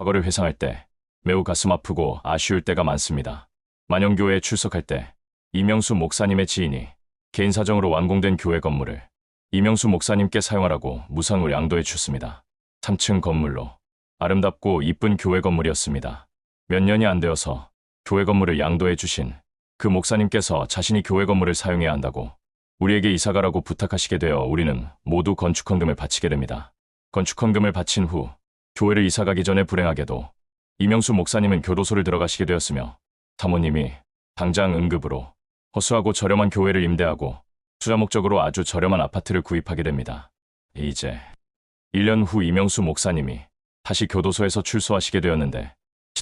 과거를 회상할 때 매우 가슴 아프고 아쉬울 때가 많습니다. 만영교회에 출석할 때 이명수 목사님의 지인이 개인 사정으로 완공된 교회 건물을 이명수 목사님께 사용하라고 무상으로 양도해 줬습니다. 3층 건물로 아름답고 이쁜 교회 건물이었습니다. 몇 년이 안 되어서 교회 건물을 양도해 주신 그 목사님께서 자신이 교회 건물을 사용해야 한다고 우리에게 이사가라고 부탁하시게 되어 우리는 모두 건축헌금을 바치게 됩니다. 건축헌금을 바친 후 교회를 이사가기 전에 불행하게도 이명수 목사님은 교도소를 들어가시게 되었으며 사모님이 당장 응급으로 허수하고 저렴한 교회를 임대하고 투자 목적으로 아주 저렴한 아파트를 구입하게 됩니다. 이제 1년 후 이명수 목사님이 다시 교도소에서 출소하시게 되었는데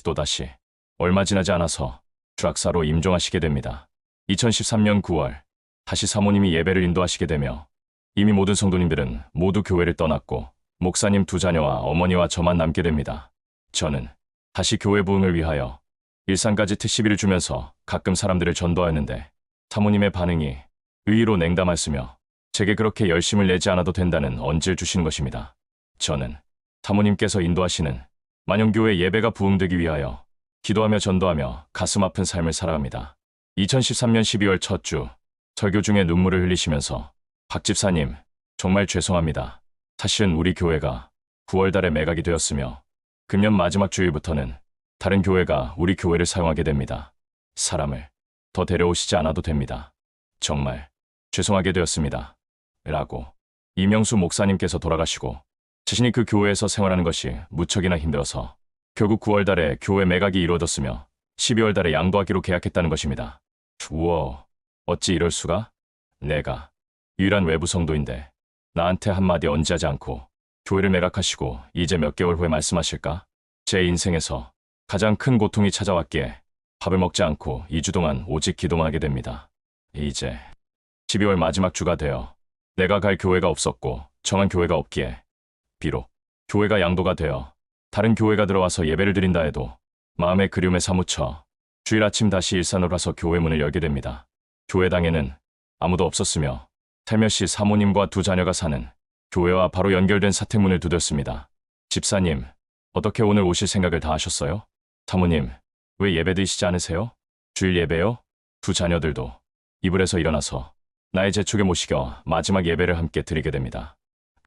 또다시 얼마 지나지 않아서 주락사로 임종하시게 됩니다. 2013년 9월 다시 사모님이 예배를 인도하시게 되며 이미 모든 성도님들은 모두 교회를 떠났고 목사님 두 자녀와 어머니와 저만 남게 됩니다. 저는 다시 교회 부흥을 위하여 일산까지 택시비를 주면서 가끔 사람들을 전도하였는데 사모님의 반응이 의의로 냉담하였으며 제게 그렇게 열심을 내지 않아도 된다는 언질 주시는 것입니다. 저는 사모님께서 인도하시는 만영교회 예배가 부흥되기 위하여 기도하며 전도하며 가슴 아픈 삶을 살아갑니다. 2013년 12월 첫 주 설교 중에 눈물을 흘리시면서 박 집사님 정말 죄송합니다. 사실은 우리 교회가 9월 달에 매각이 되었으며 금년 마지막 주일부터는 다른 교회가 우리 교회를 사용하게 됩니다. 사람을 더 데려오시지 않아도 됩니다. 정말 죄송하게 되었습니다. 라고 이명수 목사님께서 돌아가시고 자신이 그 교회에서 생활하는 것이 무척이나 힘들어서 결국 9월 달에 교회 매각이 이루어졌으며 12월 달에 양도하기로 계약했다는 것입니다. 우와, 어찌 이럴 수가? 내가 유일한 외부 성도인데 나한테 한마디 언지 하지 않고 교회를 매각하시고 이제 몇 개월 후에 말씀하실까? 제 인생에서 가장 큰 고통이 찾아왔기에 밥을 먹지 않고 2주 동안 오직 기도만 하게 됩니다. 이제 12월 마지막 주가 되어 내가 갈 교회가 없었고 정한 교회가 없기에 비록 교회가 양도가 되어 다른 교회가 들어와서 예배를 드린다 해도 마음의 그리움에 사무쳐 주일 아침 다시 일산으로 와서 교회 문을 열게 됩니다. 교회당에는 아무도 없었으며 살며시 사모님과 두 자녀가 사는 교회와 바로 연결된 사택문을 두드렸습니다. 집사님, 어떻게 오늘 오실 생각을 다 하셨어요? 사모님, 왜 예배 드시지 않으세요? 주일 예배요? 두 자녀들도 이불에서 일어나서 나의 재촉에 모시겨 마지막 예배를 함께 드리게 됩니다.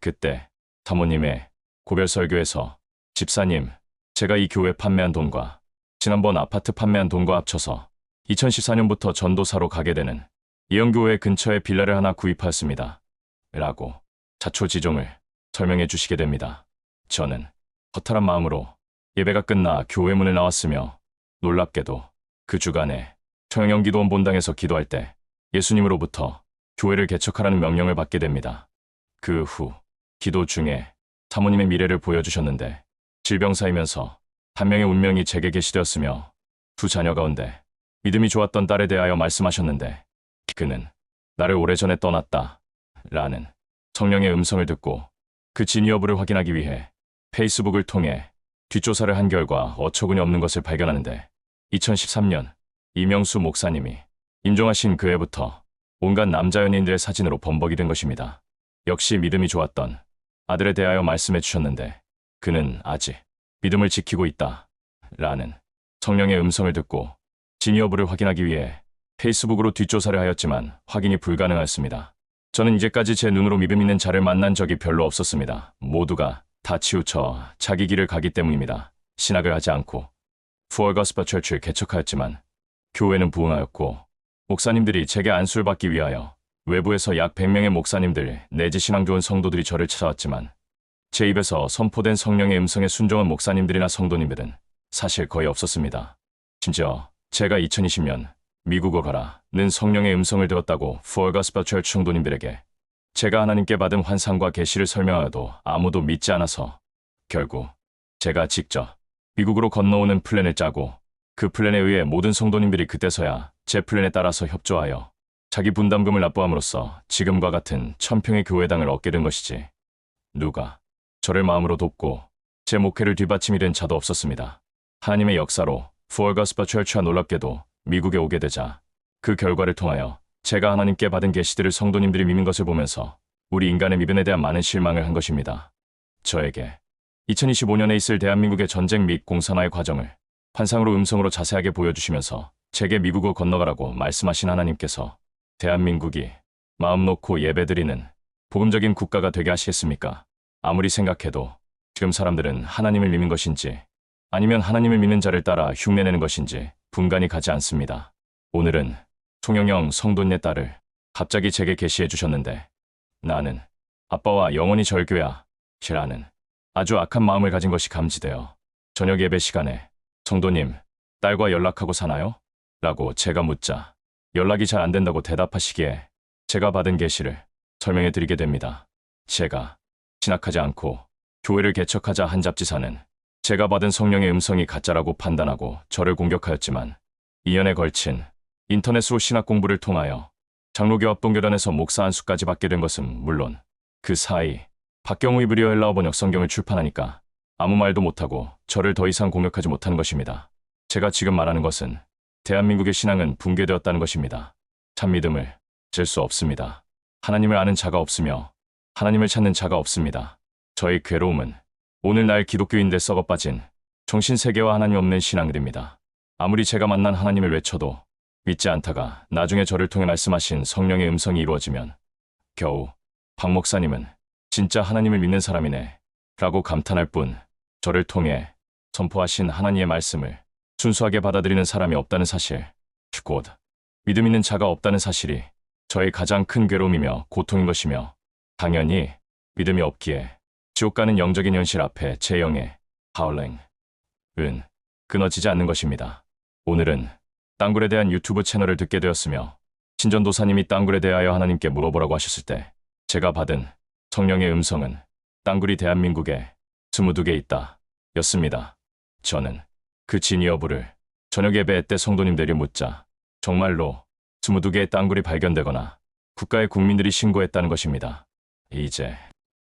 그때 사모님의 고별 설교에서 집사님, 제가 이 교회 판매한 돈과 지난번 아파트 판매한 돈과 합쳐서 2014년부터 전도사로 가게 되는 예영교회 근처에 빌라를 하나 구입하였습니다. 라고 자초지종을 설명해 주시게 됩니다. 저는 허탈한 마음으로 예배가 끝나 교회 문을 나왔으며 놀랍게도 그 주간에 청영 기도원 본당에서 기도할 때 예수님으로부터 교회를 개척하라는 명령을 받게 됩니다. 그 후 기도 중에 사모님의 미래를 보여주셨는데 질병사이면서 한 명의 운명이 제게 계시되었으며 두 자녀 가운데 믿음이 좋았던 딸에 대하여 말씀하셨는데 그는 나를 오래전에 떠났다 라는 성령의 음성을 듣고 그 진위 여부를 확인하기 위해 페이스북을 통해 뒷조사를 한 결과 어처구니 없는 것을 발견하는데 2013년 이명수 목사님이 임종하신 그 해부터 온갖 남자 연예인들의 사진으로 범벅이 된 것입니다. 역시 믿음이 좋았던 아들에 대하여 말씀해 주셨는데 그는 아직 믿음을 지키고 있다 라는 성령의 음성을 듣고 진위 여부를 확인하기 위해 페이스북으로 뒷조사를 하였지만 확인이 불가능하였습니다. 저는 이제까지 제 눈으로 믿음 있는 자를 만난 적이 별로 없었습니다. 모두가 다 치우쳐 자기 길을 가기 때문입니다. 신학을 하지 않고 푸얼 거스퍼 철치를 개척하였지만 교회는 부흥하였고 목사님들이 제게 안수를 받기 위하여 외부에서 약 100명의 목사님들 내지 신앙 좋은 성도들이 저를 찾아왔지만 제 입에서 선포된 성령의 음성에 순종한 목사님들이나 성도님들은 사실 거의 없었습니다. 심지어 제가 2020년 미국으로 가라는 성령의 음성을 들었다고 푸얼 거스퍼 철치 성도님들에게 제가 하나님께 받은 환상과 계시를 설명하여도 아무도 믿지 않아서 결국 제가 직접 미국으로 건너오는 플랜을 짜고 그 플랜에 의해 모든 성도님들이 그때서야 제 플랜에 따라서 협조하여 자기 분담금을 납부함으로써 지금과 같은 1000평의 교회당을 얻게 된 것이지 누가 저를 마음으로 돕고 제 목회를 뒷받침이 된 자도 없었습니다. 하나님의 역사로 푸얼 거스퍼 철치와 놀랍게도 미국에 오게 되자 그 결과를 통하여 제가 하나님께 받은 계시들을 성도님들이 믿는 것을 보면서 우리 인간의 믿음에 대한 많은 실망을 한 것입니다. 저에게 2025년에 있을 대한민국의 전쟁 및 공산화의 과정을 환상으로 음성으로 자세하게 보여주시면서 제게 미국으로 건너가라고 말씀하신 하나님께서 대한민국이 마음 놓고 예배드리는 복음적인 국가가 되게 하시겠습니까? 아무리 생각해도 지금 사람들은 하나님을 믿는 것인지 아니면 하나님을 믿는 자를 따라 흉내내는 것인지 분간이 가지 않습니다. 오늘은 송영영 성도님의 딸을 갑자기 제게 계시해 주셨는데 나는 아빠와 영원히 절교야 라는 아주 악한 마음을 가진 것이 감지되어 저녁 예배 시간에 성도님, 딸과 연락하고 사나요? 라고 제가 묻자 연락이 잘 안 된다고 대답하시기에 제가 받은 계시를 설명해 드리게 됩니다. 제가 진학하지 않고 교회를 개척하자 한 잡지사는 제가 받은 성령의 음성이 가짜라고 판단하고 저를 공격하였지만 2년에 걸친 인터넷으로 신학 공부를 통하여 장로교 합동교단에서 목사 안수까지 받게 된 것은 물론 그 사이 박경우 이브리어 헬라어 번역 성경을 출판하니까 아무 말도 못하고 저를 더 이상 공격하지 못하는 것입니다. 제가 지금 말하는 것은 대한민국의 신앙은 붕괴되었다는 것입니다. 참 믿음을 질 수 없습니다. 하나님을 아는 자가 없으며 하나님을 찾는 자가 없습니다. 저의 괴로움은 오늘날 기독교인들 썩어빠진 정신세계와 하나님 없는 신앙들입니다. 아무리 제가 만난 하나님을 외쳐도 믿지 않다가 나중에 저를 통해 말씀하신 성령의 음성이 이루어지면 겨우 박 목사님은 진짜 하나님을 믿는 사람이네 라고 감탄할 뿐 저를 통해 선포하신 하나님의 말씀을 순수하게 받아들이는 사람이 없다는 사실, 곧 믿음 있는 자가 없다는 사실이 저의 가장 큰 괴로움이며 고통인 것이며 당연히 믿음이 없기에 지옥 가는 영적인 현실 앞에 제 영의 하울랭은 끊어지지 않는 것입니다. 오늘은 땅굴에 대한 유튜브 채널을 듣게 되었으며 신전도사님이 땅굴에 대하여 하나님께 물어보라고 하셨을 때 제가 받은 성령의 음성은 땅굴이 대한민국에 22개 있다 였습니다. 저는 그 진위 여부를 저녁 예배 때 성도님들이 묻자 정말로 22개의 땅굴이 발견되거나 국가의 국민들이 신고했다는 것입니다. 이제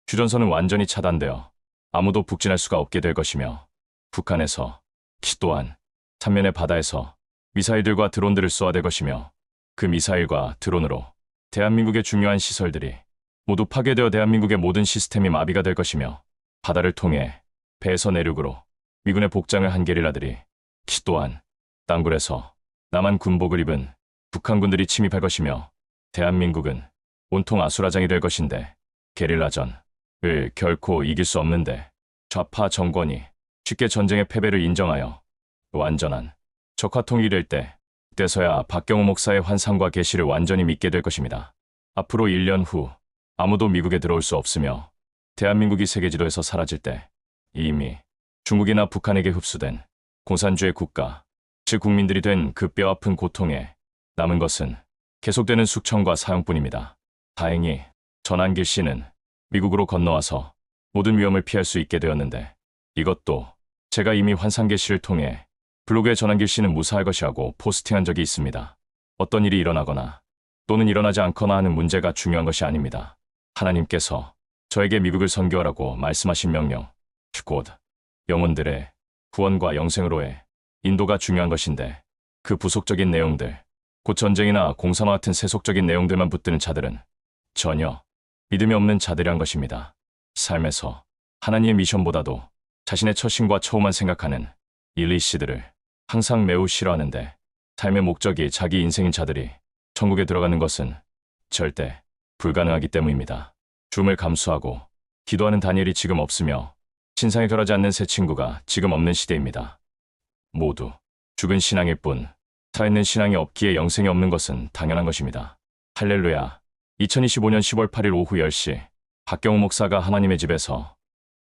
휴전선은 완전히 차단되어 아무도 북진할 수가 없게 될 것이며 북한에서 또한 삼면의 바다에서 미사일들과 드론들을 쏘아댈 것이며 그 미사일과 드론으로 대한민국의 중요한 시설들이 모두 파괴되어 대한민국의 모든 시스템이 마비가 될 것이며 바다를 통해 배에서 내륙으로 미군의 복장을 한 게릴라들이 또한 땅굴에서 남한 군복을 입은 북한군들이 침입할 것이며 대한민국은 온통 아수라장이 될 것인데 게릴라전을 결코 이길 수 없는데 좌파 정권이 쉽게 전쟁의 패배를 인정하여 완전한 적화통일이 될 때 그때서야 박경우 목사의 환상과 계시를 완전히 믿게 될 것입니다. 앞으로 1년 후 아무도 미국에 들어올 수 없으며 대한민국이 세계 지도에서 사라질 때 이미 중국이나 북한에게 흡수된 공산주의 국가, 즉 국민들이 된 그 뼈아픈 고통에 남은 것은 계속되는 숙청과 사형뿐입니다. 다행히 전한길 씨는 미국으로 건너와서 모든 위험을 피할 수 있게 되었는데 이것도 제가 이미 환상 계시를 통해 블로그에 전한길 씨는 무사할 것이라고 포스팅한 적이 있습니다. 어떤 일이 일어나거나 또는 일어나지 않거나 하는 문제가 중요한 것이 아닙니다. 하나님께서 저에게 미국을 선교하라고 말씀하신 명령, 곧 영혼들의 구원과 영생으로의 인도가 중요한 것인데 그 부속적인 내용들, 곧 전쟁이나 공산화 같은 세속적인 내용들만 붙드는 자들은 전혀 믿음이 없는 자들이란 것입니다. 삶에서 하나님의 미션보다도 자신의 처신과 처우만 생각하는 일리 씨들을 항상 매우 싫어하는데 삶의 목적이 자기 인생인 자들이 천국에 들어가는 것은 절대 불가능하기 때문입니다. 죽음을 감수하고 기도하는 다니엘이 지금 없으며 신상에 결하지 않는 새 친구가 지금 없는 시대입니다. 모두 죽은 신앙일 뿐 살아있는 신앙이 없기에 영생이 없는 것은 당연한 것입니다. 할렐루야. 2025년 10월 8일 오후 10시 박경우 목사가 하나님의 집에서